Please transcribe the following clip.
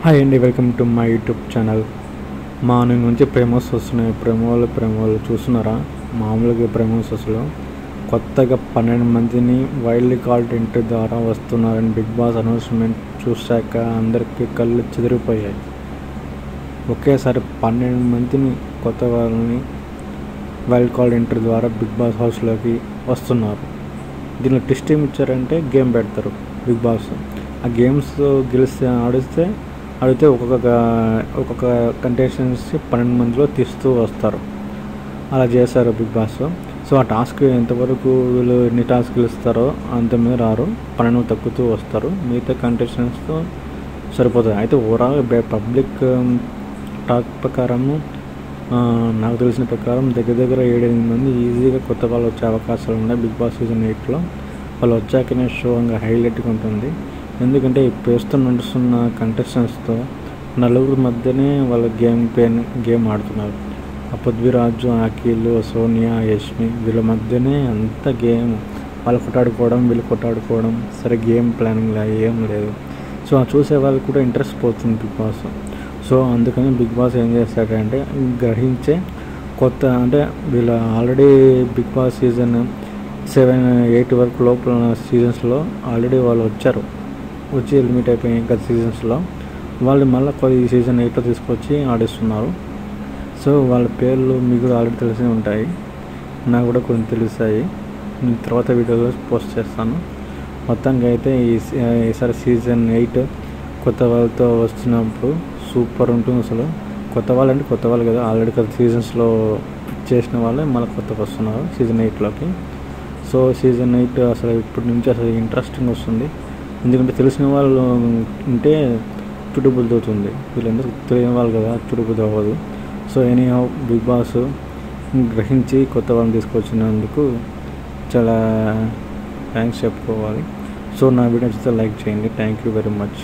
Hi అండి, welcome to my YouTube channel. Morning నుంచి ప్రేమోస్ వస్తున్నాయి. ప్రేమోలు చూస్తున్నారా? మామూలుగా ప్రేమోస్ అసలు కొత్తగా 12 మందిని వైల్డ్ కార్డ్ ఎంట్రీ ద్వారా వస్తున్నారని బిగ్ బాస్ అనౌన్స్మెంట్ చూశాక అందరికీ కళ్ళు చెదిరిపోయాయి. ఒకేసారి 12 మందిని కొత్త వాళ్ళని వైల్డ్ కార్డ్ ఎంట్రీ ద్వారా బిగ్ బాస్ హౌస్లోకి వస్తున్నారు. దీనిలో ట్విస్ట్ ఏమి ఇచ్చారంటే గేమ్ పెడతారు బిగ్ బాస్. ఆ గేమ్స్ ఆడితే ఒక్కొక్క కంటెస్టెంట్స్ 12 మందిలో తీస్తూ వస్తారు. అలా చేశారు బిగ్ బాస్. సో ఆ టాస్క్ ఎంతవరకు వీళ్ళు ఎన్ని టాస్క్లు ఇస్తారో అంత మీద రారు, 12 తగ్గుతూ వస్తారు. మిగతా కంటెస్టెంట్స్తో సరిపోతుంది. అయితే ఓవరాల్ పబ్లిక్ టాక్ ప్రకారము నాకు తెలిసిన ప్రకారం దగ్గర 7-8 మంది ఈజీగా కొత్త వాళ్ళు వచ్చే అవకాశాలు ఉన్నాయి బిగ్ బాస్ సీజన్ 8లో. వాళ్ళు వచ్చాకనే షో ఇంకా హైలైట్గా ఉంటుంది. ఎందుకంటే ప్రస్తుతం నడుస్తున్న కంటెస్టెంట్స్తో నలుగురు మధ్యనే వాళ్ళ గేమ్ ఆడుతున్నారు. పృథ్వీరాజు, అఖిల్, సోనియా, యష్మి వీళ్ళ మధ్యనే అంత గేమ్. వాళ్ళు కొట్టాడుకోవడం, వీళ్ళు కొట్టాడుకోవడం, సరే గేమ్ ప్లానింగ్ ఏం లేదు. సో చూసే వాళ్ళు కూడా ఇంట్రెస్ట్ పోతుంది బిగ్ బాస్. సో అందుకని బిగ్ బాస్ ఏం చేస్తాడంటే గ్రహించే కొత్త అంటే వీళ్ళు ఆల్రెడీ బిగ్ బాస్ సీజన్ 7-8 వరకు లోపల సీజన్స్లో ఆల్రెడీ వాళ్ళు వచ్చి లిమిట్ అయిపోయినాయి గత సీజన్స్లో. వాళ్ళు మళ్ళీ ఈ సీజన్ 8లో తీసుకొచ్చి ఆడిస్తున్నారు. సో వాళ్ళ పేర్లు మీకు కూడా ఆల్రెడీ తెలిసి ఉంటాయి, నాకు కూడా కొన్ని తెలుస్తాయి. తర్వాత వీడియోలో పోస్ట్ చేస్తాను. మొత్తంగా అయితే ఈసారి సీజన్ 8 కొత్త వాళ్ళతో వస్తున్నప్పుడు సూపర్ ఉంటుంది అసలు. కొత్త వాళ్ళు కదా, ఆల్రెడీ గత సీజన్స్లో చేసిన వాళ్ళే మళ్ళీ కొత్తగా వస్తున్నారు సీజన్ 8లోకి. సో సీజన్ 8 అసలు ఇప్పటి నుంచి అసలు ఇంట్రెస్టింగ్ వస్తుంది. ఎందుకంటే తెలిసిన వాళ్ళు ఉంటే చుట్టుబుద్ధి అవుతుంది. వీళ్ళందరూ తెలియని వాళ్ళు కదా, చుట్టుబుద్ధి అవ్వదు. సో ఎనీహౌ బిగ్ బాస్ గ్రహించి కొత్త వాళ్ళని తీసుకొచ్చినందుకు చాలా థ్యాంక్స్ చెప్పుకోవాలి. సో నా వీడియో నచ్చితే లైక్ చేయండి. Thank you very much.